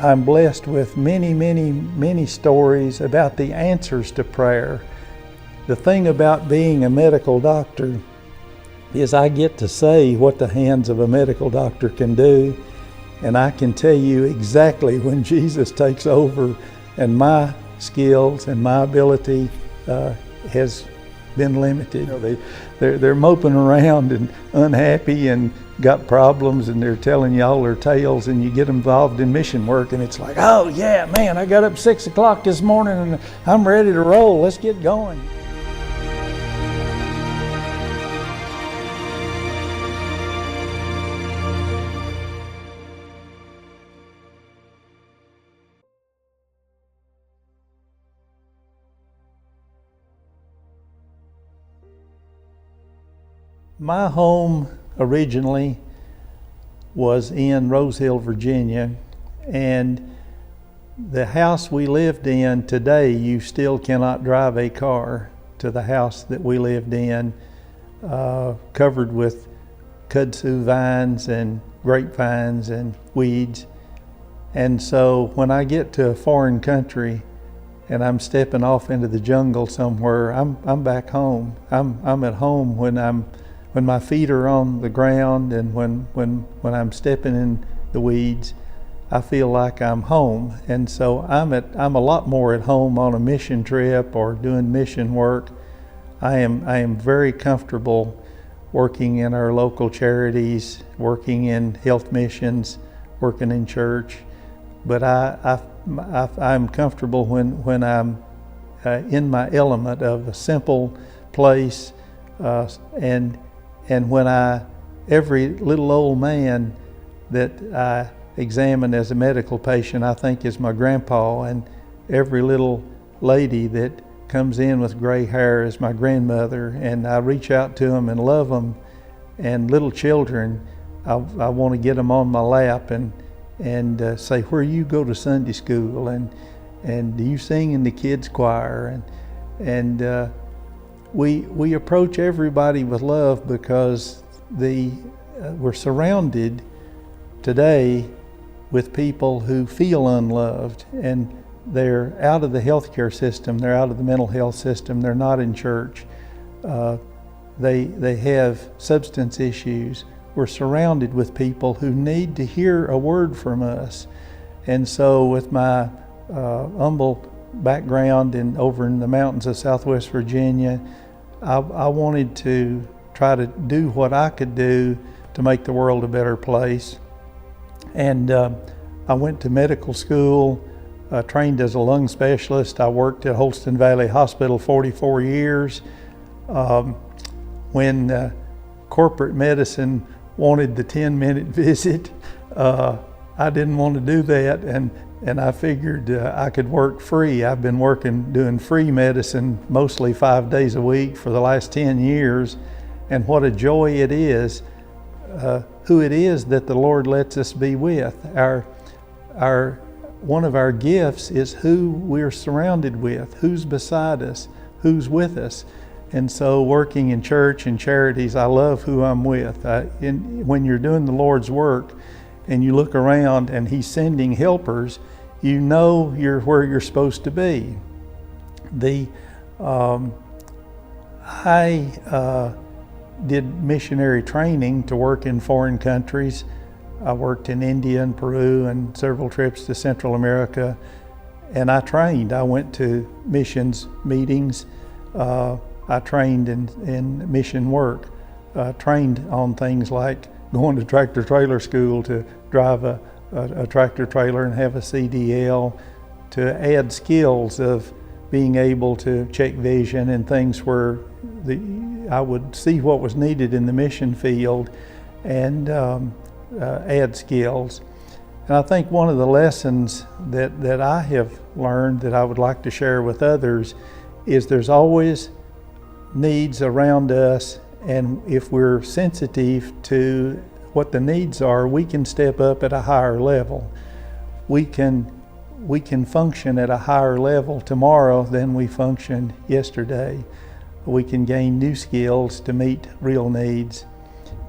I'm blessed with many stories about the answers to prayer. The thing about being a medical doctor is I get to say what the hands of a medical doctor can do, and I can tell you exactly when Jesus takes over and my skills and my ability has been limited. They're moping around and unhappy and got problems, and they're telling you all their tales, and you get involved in mission work and it's like, oh yeah, man, I got up 6 o'clock this morning and I'm ready to roll. Let's get going. My home originally was in Rose Hill, Virginia, and the house we lived in today, you still cannot drive a car to the house that we lived in, covered with kudzu vines and grapevines and weeds. And so when I get to a foreign country and I'm stepping off into the jungle somewhere, I'm back home. I'm at home when my feet are on the ground, and when I'm stepping in the weeds, I feel like I'm home. And so I'm a lot more at home on a mission trip or doing mission work. I am very comfortable working in our local charities, working in health missions, working in church. But I'm comfortable when I'm in my element of a simple place, and when every little old man that I examine as a medical patient, I think is my grandpa, and every little lady that comes in with gray hair is my grandmother, and I reach out to them and love them. And little children, I want to get them on my lap and say, where you go to Sunday school, and do you sing in the kids choir, and we approach everybody with love, because we're surrounded today with people who feel unloved, and they're out of the healthcare system, they're out of the mental health system, they're not in church, they have substance issues. We're surrounded with people who need to hear a word from us. And so with my humble background over in the mountains of Southwest Virginia, I wanted to try to do what I could do to make the world a better place. And I went to medical school, trained as a lung specialist. I worked at Holston Valley Hospital 44 years. When corporate medicine wanted the 10-minute visit, I didn't want to do that, and I figured I could work free. I've been doing free medicine mostly 5 days a week for the last 10 years, and what a joy it is, who it is that the Lord lets us be with. One of our gifts is who we're surrounded with, who's beside us, who's with us. And so working in church and charities, I love who I'm with. When you're doing the Lord's work and you look around and He's sending helpers, you know you're where you're supposed to be. I did missionary training to work in foreign countries. I worked in India and Peru and several trips to Central America, and I trained. I went to missions meetings. I trained in mission work, trained on things like going to tractor trailer school to drive a tractor trailer and have a CDL, to add skills of being able to check vision and things where I would see what was needed in the mission field and add skills. And I think one of the lessons that I have learned that I would like to share with others is there's always needs around us, and if we're sensitive to what the needs are, we can step up at a higher level. We can function at a higher level tomorrow than we functioned yesterday. We can gain new skills to meet real needs,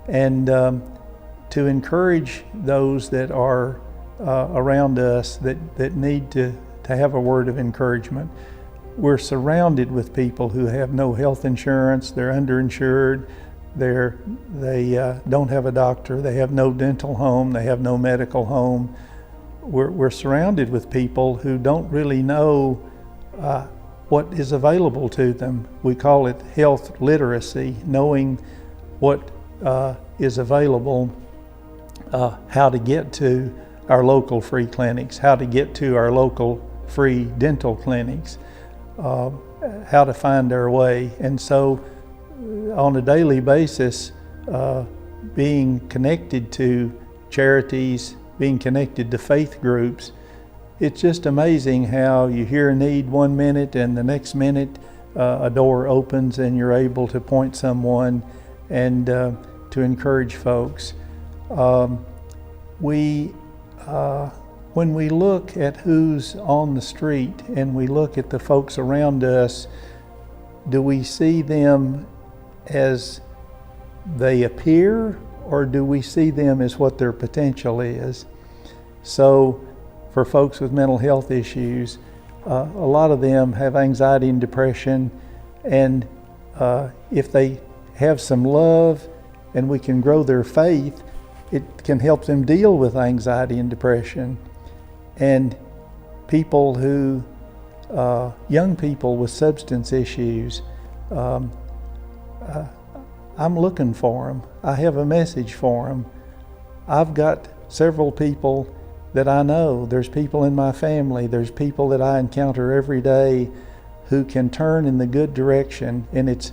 and to encourage those that are around us that need to have a word of encouragement. We're surrounded with people who have no health insurance, they're underinsured, they don't have a doctor, they have no dental home, they have no medical home. We're surrounded with people who don't really know what is available to them. We call it health literacy, knowing what is available, how to get to our local free clinics, how to get to our local free dental clinics, how to find our way. And so on a daily basis, being connected to charities, being connected to faith groups, it's just amazing how you hear a need one minute and the next minute a door opens and you're able to point someone and to encourage folks. When we look at who's on the street and we look at the folks around us, do we see them as they appear, or do we see them as what their potential is? So for folks with mental health issues, a lot of them have anxiety and depression, and if they have some love and we can grow their faith, it can help them deal with anxiety and depression. And people who, young people with substance issues, I'm looking for them. I have a message for them. I've got several people that I know. There's people in my family, there's people that I encounter every day who can turn in the good direction, and it's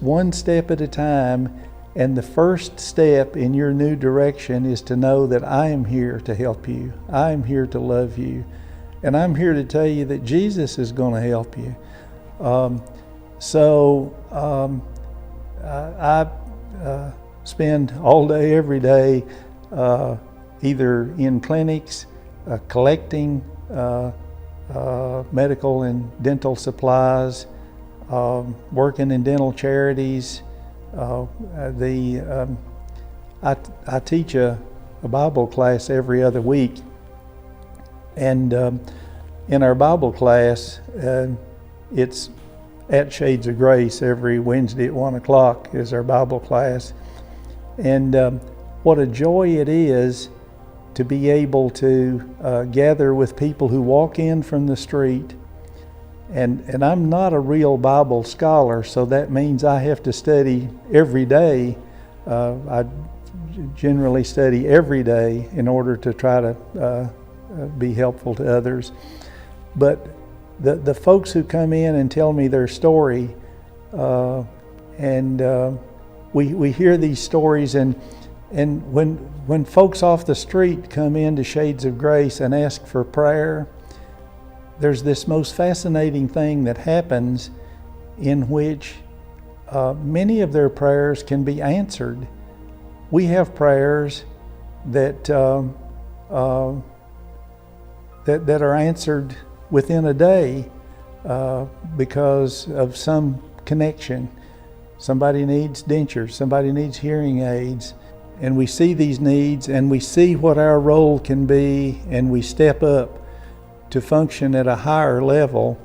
one step at a time. And the first step in your new direction is to know that I am here to help you. I am here to love you. And I'm here to tell you that Jesus is going to help you. I spend all day, every day, either in clinics, collecting medical and dental supplies, working in dental charities. I teach a Bible class every other week, and in our Bible class, it's at Shades of Grace every Wednesday at 1 o'clock is our Bible class. And what a joy it is to be able to gather with people who walk in from the street. And I'm not a real Bible scholar, so that means I have to study every day. I generally study every day in order to try to be helpful to others. But the folks who come in and tell me their story, and we hear these stories, and when folks off the street come into Shades of Grace and ask for prayer, there's this most fascinating thing that happens in which many of their prayers can be answered. We have prayers that are answered within a day because of some connection. Somebody needs dentures, somebody needs hearing aids, and we see these needs and we see what our role can be, and we step up to function at a higher level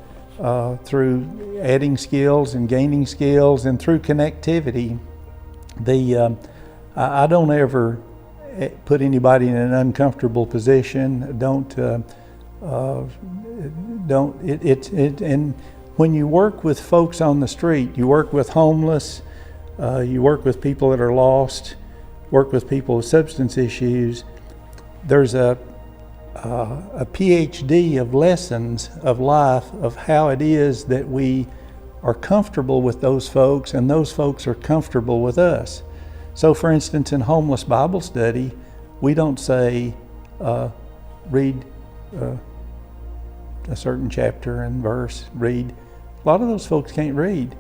through adding skills and gaining skills and through connectivity. I don't ever put anybody in an uncomfortable position. And when you work with folks on the street, you work with homeless, you work with people that are lost, work with people with substance issues. There's a PhD of lessons of life of how it is that we are comfortable with those folks and those folks are comfortable with us. So for instance, in homeless Bible study, we don't say, read a certain chapter and verse, read. A lot of those folks can't read.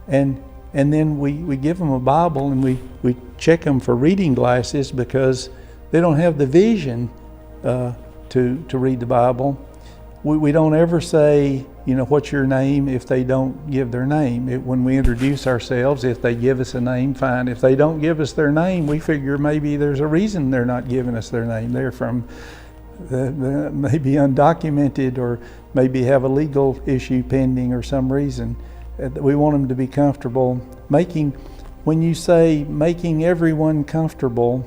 And then we give them a Bible and we check them for reading glasses because they don't have the vision to read the Bible. We don't ever say, what's your name if they don't give their name. When we introduce ourselves, if they give us a name, fine. If they don't give us their name, we figure maybe there's a reason they're not giving us their name. They're from may be undocumented or maybe have a legal issue pending or some reason. We want them to be comfortable. When you say making everyone comfortable,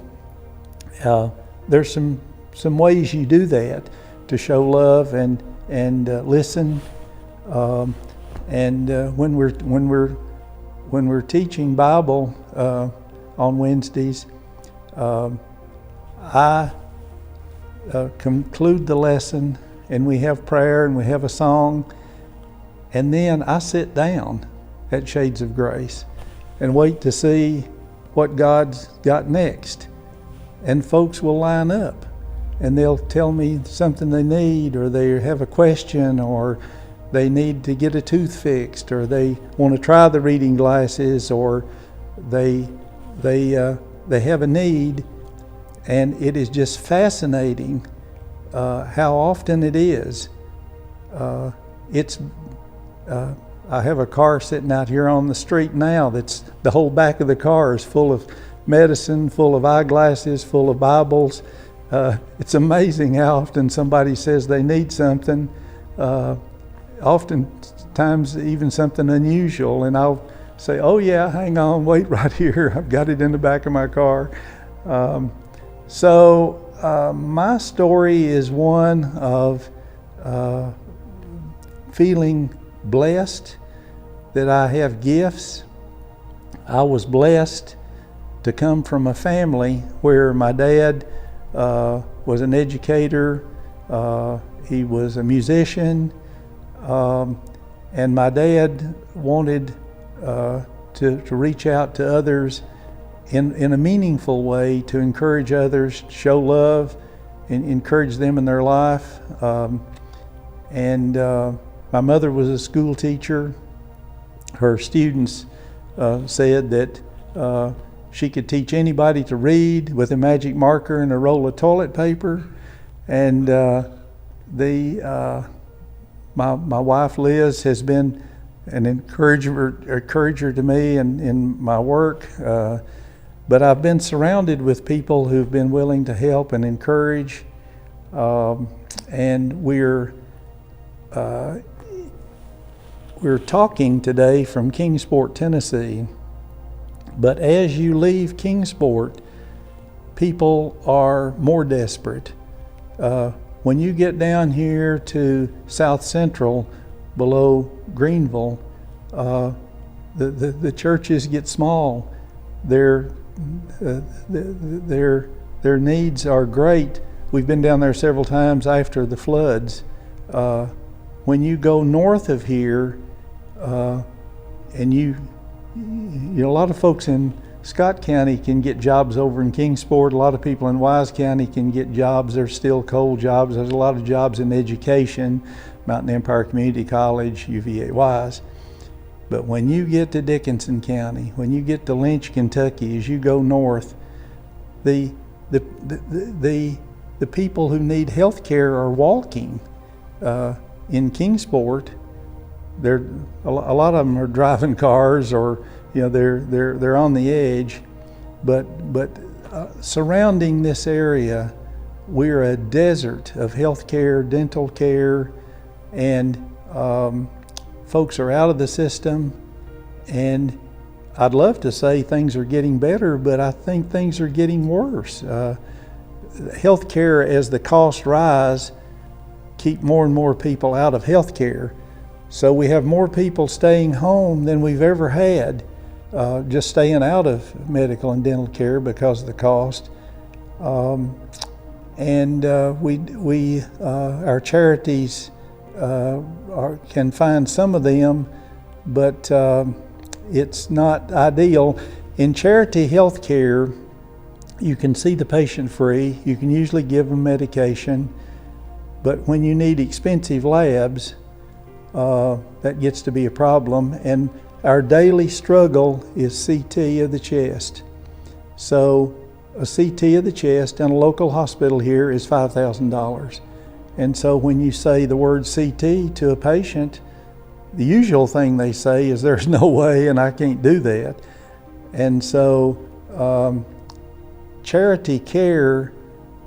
there's some ways you do that to show love and listen. When we're teaching Bible on Wednesdays, I conclude the lesson, and we have prayer and we have a song, and then I sit down at Shades of Grace and wait to see what God's got next. And folks will line up and they'll tell me something they need, or they have a question, or they need to get a tooth fixed, or they want to try the reading glasses, or they have a need. And it is just fascinating how often it is. I have a car sitting out here on the street now that's the whole back of the car is full of medicine, full of eyeglasses, full of Bibles. It's amazing how often somebody says they need something, oftentimes even something unusual, and I'll say, oh yeah, hang on, wait right here, I've got it in the back of my car. So my story is one of feeling blessed that I have gifts. I was blessed to come from a family where my dad was an educator, he was a musician, and my dad wanted to reach out to others in a meaningful way, to encourage others, show love, and encourage them in their life. My mother was a school teacher. Her students said that she could teach anybody to read with a magic marker and a roll of toilet paper. And my wife Liz has been an encourager to me in my work. But I've been surrounded with people who've been willing to help and encourage. And we're talking today from Kingsport, Tennessee. But as you leave Kingsport, people are more desperate. When you get down here to South Central, below Greenville, the churches get small. Their needs are great. We've been down there several times after the floods. When you go north of here, and a lot of folks in Scott County can get jobs over in Kingsport. A lot of people in Wise County can get jobs. There's still coal jobs. There's a lot of jobs in education, Mountain Empire Community College, UVA Wise. But when you get to Dickinson County, when you get to Lynch, Kentucky, as you go north, the people who need health care are walking. In Kingsport, a lot of them are driving cars, or they're on the edge. But surrounding this area, we're a desert of health care, dental care, and folks are out of the system. And I'd love to say things are getting better, but I think things are getting worse. Health care, as the costs rise, keep more and more people out of health care. So we have more people staying home than we've ever had, just staying out of medical and dental care because of the cost. Our charities can find some of them, but it's not ideal. In charity health care, you can see the patient free. You can usually give them medication. But when you need expensive labs, that gets to be a problem. And our daily struggle is CT of the chest. So a CT of the chest in a local hospital here is $5,000. And so when you say the word CT to a patient, the usual thing they say is, there's no way and I can't do that. And so charity care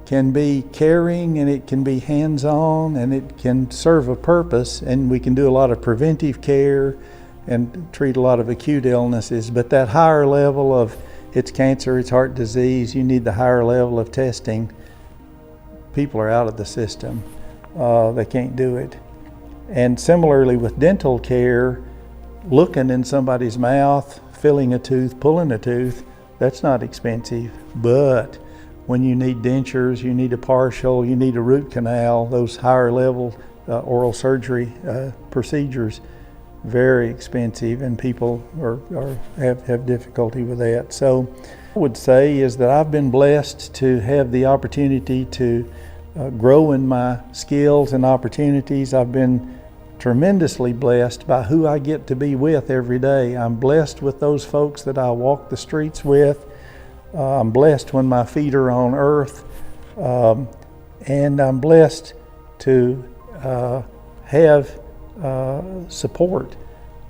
can be caring, and it can be hands-on, and it can serve a purpose, and we can do a lot of preventive care and treat a lot of acute illnesses. But that higher level of it's cancer, it's heart disease, you need the higher level of testing, people are out of the system. They can't do it. And similarly with dental care, looking in somebody's mouth, filling a tooth, pulling a tooth, that's not expensive. But when you need dentures, you need a partial, you need a root canal, those higher level oral surgery procedures, very expensive, and people have difficulty with that. So I would say is that I've been blessed to have the opportunity to grow in my skills and opportunities. I've been tremendously blessed by who I get to be with every day. I'm blessed with those folks that I walk the streets with. I'm blessed when my feet are on earth, and I'm blessed to have support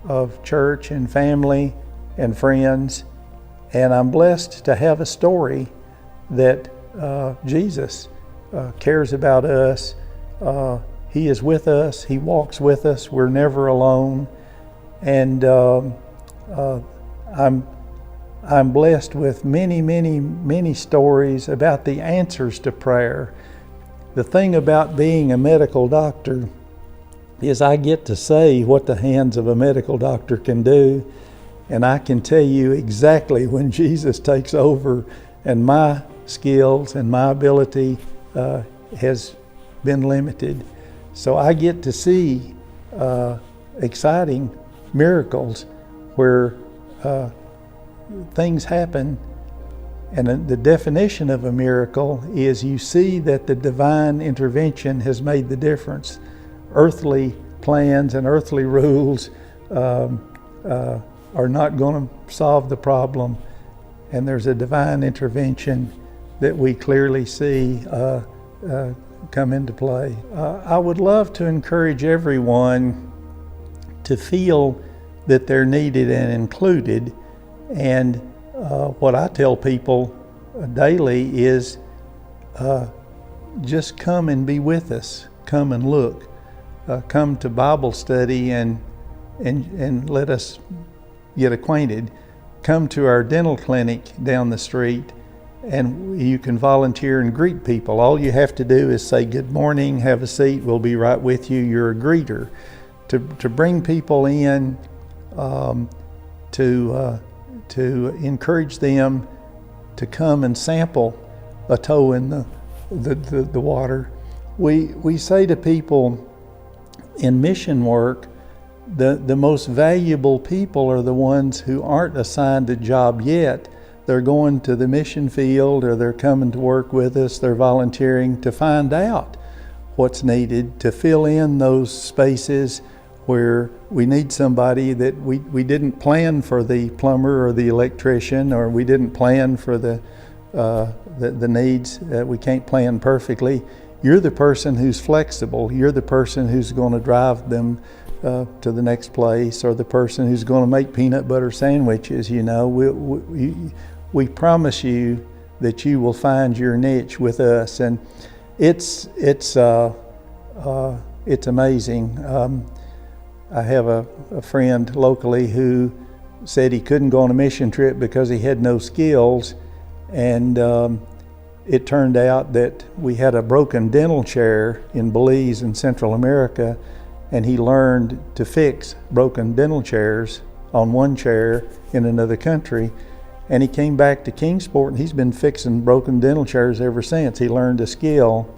of church and family and friends, and I'm blessed to have a story that Jesus cares about us. He is with us, He walks with us, we're never alone, and I'm blessed with many stories about the answers to prayer. The thing about being a medical doctor is I get to say what the hands of a medical doctor can do, and I can tell you exactly when Jesus takes over and my skills and my ability has been limited. So I get to see exciting miracles where things happen, and the definition of a miracle is you see that the divine intervention has made the difference. Earthly plans and earthly rules are not going to solve the problem, and there's a divine intervention that we clearly see come into play. I would love to encourage everyone to feel that they're needed and included. And what I tell people daily is just come and be with us. Come and look. Come to Bible study and let us get acquainted. Come to our dental clinic down the street, and you can volunteer and greet people. All you have to do is say good morning, have a seat, we'll be right with you. You're a greeter. To bring people in, to encourage them to come and sample a toe in the water. We say to people in mission work, the most valuable people are the ones who aren't assigned a job yet. They're going to the mission field, or they're coming to work with us, they're volunteering to find out what's needed, to fill in those spaces where we need somebody that we didn't plan for, the plumber or the electrician, or we didn't plan for the needs. We can't plan perfectly. You're the person who's flexible. You're the person who's going to drive them to the next place, or the person who's going to make peanut butter sandwiches. You know, we promise you that you will find your niche with us, and it's amazing. I have a friend locally who said he couldn't go on a mission trip because he had no skills, and it turned out that we had a broken dental chair in Belize in Central America, and he learned to fix broken dental chairs on one chair in another country. And he came back to Kingsport, and he's been fixing broken dental chairs ever since. He learned a skill.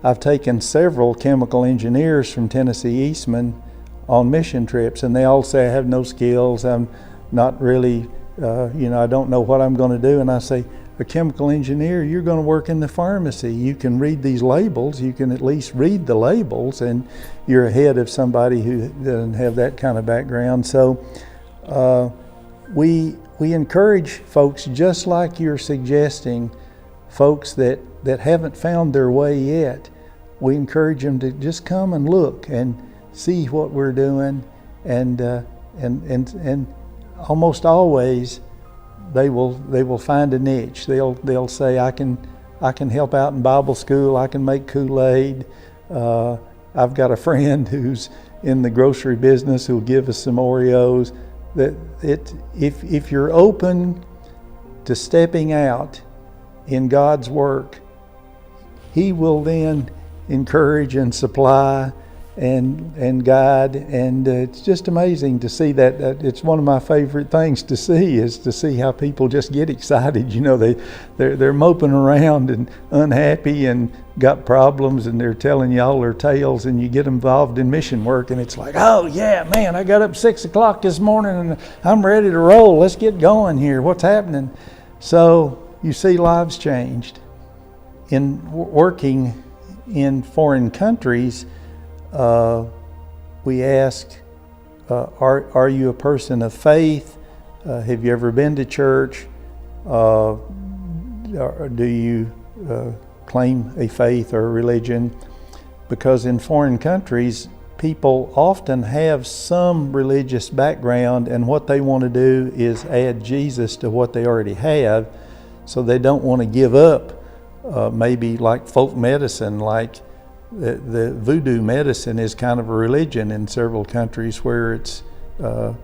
I've taken several chemical engineers from Tennessee Eastman on mission trips, and they all say, I have no skills, I'm not really, I don't know what I'm going to do. And I say, a chemical engineer, you're going to work in the pharmacy. You can read these labels, you can at least read the labels, and you're ahead of somebody who doesn't have that kind of background. So we encourage folks, just like you're suggesting, folks that haven't found their way yet. We encourage them to just come and look and see what we're doing, and almost always they will find a niche. They'll say, I I can help out in Bible school. I can make Kool-Aid. I've got a friend who's in the grocery business who'll give us some Oreos. If you're open to stepping out in God's work, He will then encourage and supply and guide, and it's just amazing to see that. It's one of my favorite things to see, is to see how people just get excited. You know, they're moping around and unhappy and got problems, and they're telling you all their tales, and you get involved in mission work, and it's like, oh yeah, man, I got up 6 o'clock this morning and I'm ready to roll. Let's get going here. What's happening? So you see lives changed. In working in foreign countries, we ask, are you a person of faith? Have you ever been to church? Do you claim a faith or a religion? Because in foreign countries, people often have some religious background, and what they want to do is add Jesus to what they already have, so they don't want to give up maybe like folk medicine, like the voodoo medicine is kind of a religion in several countries where it's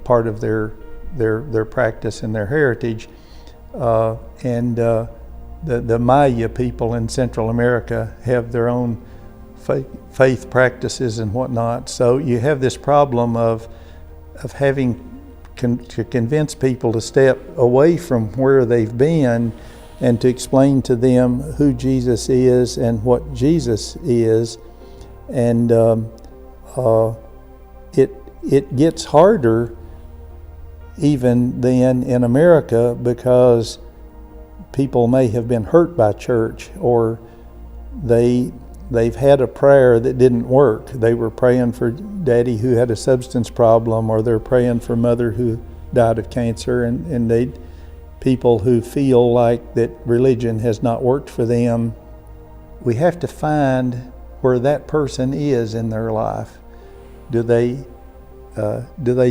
part of their practice and their heritage. The Maya people in Central America have their own faith practices and whatnot. So you have this problem of having to convince people to step away from where they've been and to explain to them who Jesus is and what Jesus is. And it gets harder even then in America, because people may have been hurt by church, or they've had a prayer that didn't work. They were praying for daddy who had a substance problem, or they're praying for mother who died of cancer, and people who feel like that religion has not worked for them. We have to find where that person is in their life. Do they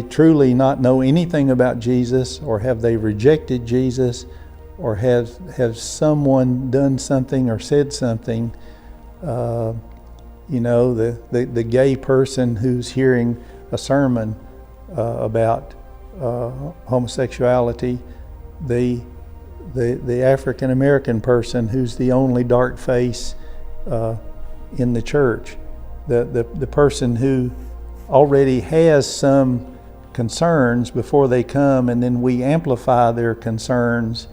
truly not know anything about Jesus, or have they rejected Jesus, or have someone done something or said something? You know, the gay person who's hearing a sermon about homosexuality, the African American person who's the only dark face in the church, the person who already has some concerns before they come, and then we amplify their concerns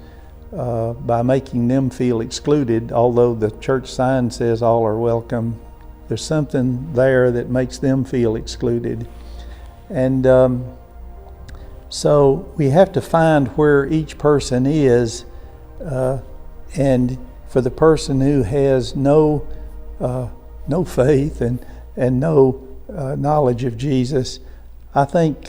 by making them feel excluded, although the church sign says all are welcome. There's something there that makes them feel excluded. And so we have to find where each person is, and for the person who has no faith and no knowledge of Jesus, I think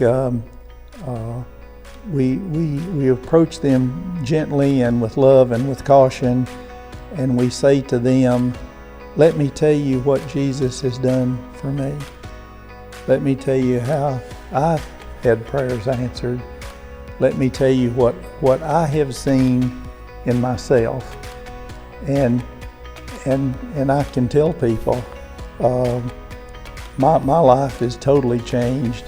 we approach them gently and with love and with caution, and we say to them, let me tell you what Jesus has done for me. Let me tell you how I've had prayers answered. Let me tell you what I have seen in myself. And I can tell people, my life is totally changed